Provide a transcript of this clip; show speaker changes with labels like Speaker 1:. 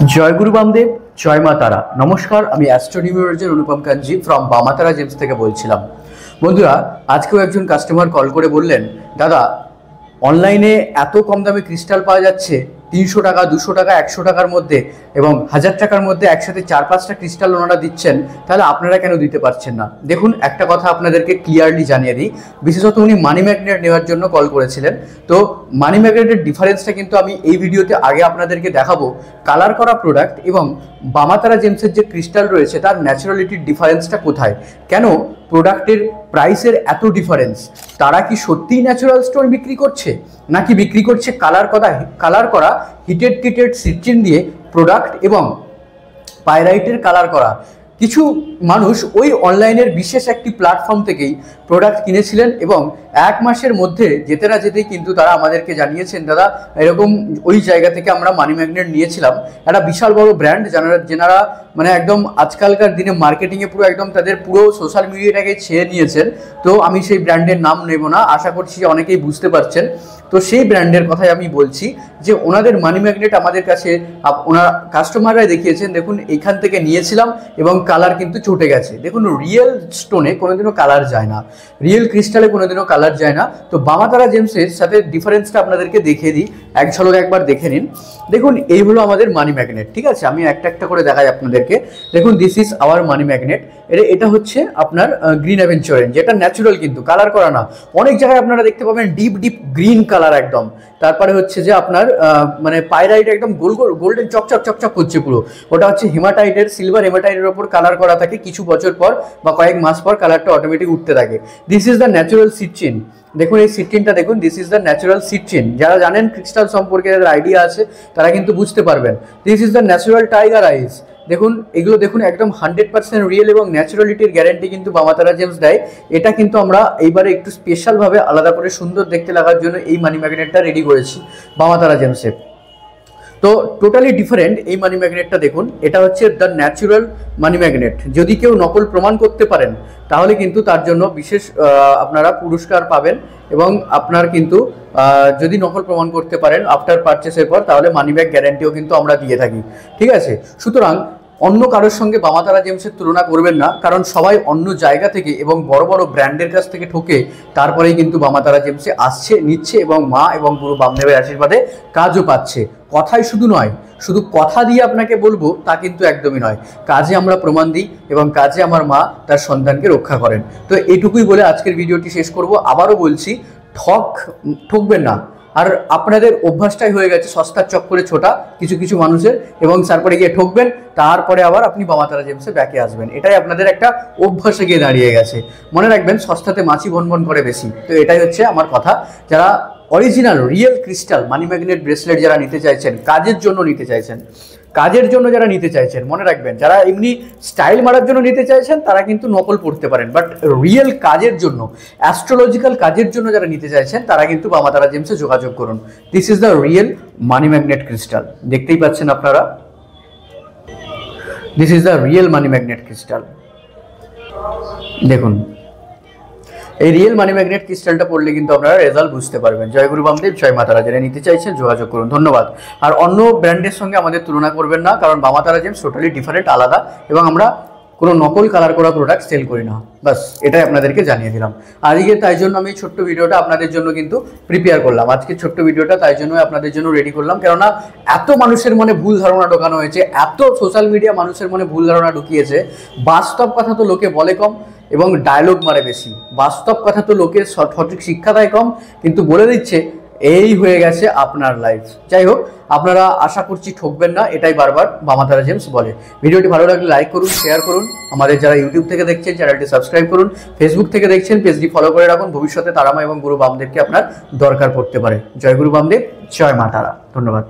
Speaker 1: জয় গুরু বামদেব, জয় মা তারা। নমস্কার, আমি অ্যাস্ট্রোনিউমেরোলজার অনুপম কাঞ্জি ফ্রম বামাতারা জেমস থেকে বলছিলাম। বন্ধুরা, আজকেও একজন কাস্টমার কল করে বললেন, দাদা অনলাইনে এত কম দামে ক্রিস্টাল পাওয়া যাচ্ছে, 300 টাকা, 200 টাকা, 100 টাকার মধ্যে এবং 1000 টাকার মধ্যে একসাথে 4-5টা ক্রিস্টাল ওনারা দিচ্ছেন, তাহলে আপনারা কেন দিতে পারছেন না? দেখুন, একটা কথা আপনাদেরকে ক্লিয়ারলি জানিয়ে দিই, বিশেষত উনি মানি ম্যাগনেট নেওয়ার জন্য কল করেছিলেন। তো মানি ম্যাগনেটের ডিফারেন্সটা কিন্তু আমি এই ভিডিওতে আগে আপনাদেরকে দেখাবো। কালার করা প্রোডাক্ট এবং বামাতারা জেমসের যে ক্রিস্টাল রয়েছে তার ন্যাচারালিটির ডিফারেন্সটা কোথায়, কেন প্রোডাক্টের প্রাইসের এত ডিফারেন্স, তারা কি সত্যিই ন্যাচারাল স্টোন বিক্রি করছে নাকি বিক্রি করছে কালার করা হিটেড সিট্রিন দিয়ে প্রোডাক্ট এবং পাইরাইটের কালার করা। কিছু মানুষ ওই অনলাইনের বিশেষ একটি প্ল্যাটফর্ম থেকেই প্রোডাক্ট কিনেছিলেন এবং 1 মাসের মধ্যে যেতে না যেতেই কিন্তু তারা আমাদেরকে জানিয়েছেন, দাদা এরকম ওই জায়গা থেকে আমরা মানি ম্যাগনেট নিয়েছিলাম, একটা বিশাল বড় ব্র্যান্ড যেনারা মানে একদম আজকালকার দিনে মার্কেটিংয়ে পুরো একদম তাদের পুরো সোশ্যাল মিডিয়াটাকে ছেয়ে নিয়েছেন। তো আমি সেই ব্র্যান্ডের নাম নেব না, আশা করছি অনেকেই বুঝতে পারছেন। তো সেই ব্র্যান্ডের কথাই আমি বলছি যে ওনাদের মানি ম্যাগনেট আমাদের কাছে ওনারা কাস্টমাররাই দেখিয়েছেন, দেখুন এইখান থেকে নিয়েছিলাম এবং কালার কিন্তু চটে গেছে। দেখুন, রিয়েল স্টোনে কোনোদিনও কালার যায় না, রিয়েল ক্রিস্টালে কোনোদিনও কালার যায় না। তো বামাতারা জেমসের সাথে ডিফারেন্সটা আপনাদেরকে দেখিয়ে দিই, এক ঝলক একবার দেখে নিন। দেখুন, এই হলো আমাদের মানি ম্যাগনেট, ঠিক আছে? আমি একটা একটা করে দেখাই আপনাদেরকে। দেখুন, this is our money magnet. এটা হচ্ছে আপনার গ্রিন অ্যাভেঞ্চারের, যেটা ন্যাচুরাল কিন্তু কালার করা না। অনেক জায়গায় আপনারা দেখতে পাবেন ডিপ গ্রিন কালার একদম। তারপরে হচ্ছে যে আপনার মানে পাইরাইট একদম গোল্ডেন চকচক করছে পুরো, ওটা হচ্ছে হেমাটাইটের, সিলভার হেমাটাইটের ওপর কালার করা থাকে। কিছু বছর পর বা কয়েক মাস পর কালারটা অটোমেটিক উঠতে থাকে। This is the natural citrine. দেখুন এই সিট্রিনটা দেখুন, this is the natural citrine. যারা জানেন ক্রিস্টাল সম্পর্কে, যাদের আইডিয়া আছে তারা কিন্তু বুঝতে পারবেন। This is the natural tiger eyes. দেখুন এগুলো দেখুন, একদম 100% রিয়েল এবং ন্যাচুরালিটির গ্যারেন্টি কিন্তু বামাতারা জেমস দেয়। এটা কিন্তু আমরা এইবারে একটু স্পেশালভাবে আলাদা করে সুন্দর দেখতে লাগার জন্য এই মানি ম্যাগনেটটা রেডি করেছি বামাতারা জেমসের। তো টোটালি ডিফারেন্ট এই মানি ম্যাগনেটটা। দেখুন, এটা হচ্ছে দ্য ন্যাচুরাল মানি ম্যাগনেট। যদি কেউ নকল প্রমাণ করতে পারেন তাহলে কিন্তু তার জন্য বিশেষ আপনারা পুরস্কার পাবেন এবং আপনার কিন্তু যদি নকল প্রমাণ করতে পারেন আফটার পারচেসের পর, তাহলে মানি ব্যাক গ্যারান্টিও কিন্তু আমরা দিয়ে থাকি, ঠিক আছে? সুতরাং অন্য কারোর সঙ্গে বামাতারা জেমসের তুলনা করবেন না, কারণ সবাই অন্য জায়গা থেকে এবং বড় বড় ব্র্যান্ডের কাছ থেকে ঠকে তারপরেই কিন্তু বামাতারা জেমসে আসছে, নিচ্ছে এবং মা এবং গুরু বামদেবের আশীর্বাদে কাজও পাচ্ছে। কথাই শুধু নয়, শুধু কথা দিয়ে আপনাকে বলবো তা কিন্তু একদমই নয়, কাজে আমরা প্রমাণ দিই এবং কাজে আমার মা তার সন্তানকে রক্ষা করেন। তো এইটুকুই বলে আজকের ভিডিওটি শেষ করব। আবারও বলছি, ঠকবেন না। আর আপনাদের অভ্যাসটাই হয়ে গেছে সস্তার চক্করে ছোটা কিছু মানুষের, এবং তারপরে গিয়ে ঠকবেন, তারপরে আবার আপনি বামাতারা জেমসে ব্যাকে আসবেন। এটাই আপনাদের একটা অভ্যাসে গিয়ে দাঁড়িয়ে গেছে। মনে রাখবেন, সস্তাতে মাছি ভনভন করে বেশি। তো এটাই হচ্ছে আমার কথা। যারা original real crystal money magnet bracelet যারা নিতে চাইছেন, কাজের জন্য নিতে চাইছেন, যারা নিতে চাইছেন, মনে রাখবেন, যারা এমনি স্টাইল মারার জন্য নিতে চাইছেন তারা কিন্তু নকল পড়তে পারেন, বাট রিয়েল কাজের জন্য, অ্যাস্ট্রোলজিক্যাল কাজের জন্য যারা নিতে চাইছেন তারা কিন্তু বামাতারা জেমসে যোগাযোগ করুন। This is the real money magnet crystal. দেখতেই পাচ্ছেন আপনারা, this is the real money magnet crystal. দেখুন, এই রিয়েল মানি ম্যাগনেট ক্রিস্টালটা পড়লে কিন্তু আপনারা রেজাল্ট বুঝতে পারবেন। জয় গুরু বামদেব, জয় মা তারা। যারা নিতে চাইছেন যোগাযোগ করুন, ধন্যবাদ। আর অন্য ব্র্যান্ডের সঙ্গে আমাদের তুলনা করবেন না, কারণ বামাতারা জেমস টোটালি ডিফারেন্ট, আলাদা, এবং আমরা কোনো নকল কালার করা প্রোডাক্ট সেল করি না। বাস এটাই আপনাদেরকে জানিয়ে দিলাম আজকে। তাই জন্য আমি ছোট্ট ভিডিওটা আপনাদের জন্য কিন্তু প্রিপেয়ার করলাম। আজকে ছোট্ট ভিডিওটা তাই জন্য আপনাদের জন্য রেডি করলাম, কেননা এত মানুষের মনে ভুল ধারণা ঢোকানো হয়েছে, এত সোশ্যাল মিডিয়া মানুষের মনে ভুল ধারণা ঢুকিয়েছে। বাস্তব কথা তো লোকে বলে কম এবং ডায়লগ মারে বেশি। বাস্তব কথা তো লোকের সঠিক শিক্ষা দেয় কম, কিন্তু বলে দিচ্ছে এই হয়ে গেছে আপনার লাইফ। যাই হোক, আপনারা আশা করছি ঠকবেন না, এটাই বারবার বামাতারা জেমস বলে। ভিডিওটি ভালো লাগলে লাইক করুন, শেয়ার করুন। আমাদের যারা ইউটিউব থেকে দেখছেন চ্যানেলটি সাবস্ক্রাইব করুন, ফেসবুক থেকে দেখছেন পেজটি ফলো করে রাখুন। ভবিষ্যতে তারামা এবং গুরু বামদেবকে আপনার দরকার পড়তে পারে। জয় গুরু বামদেব, জয় মা তারা। ধন্যবাদ।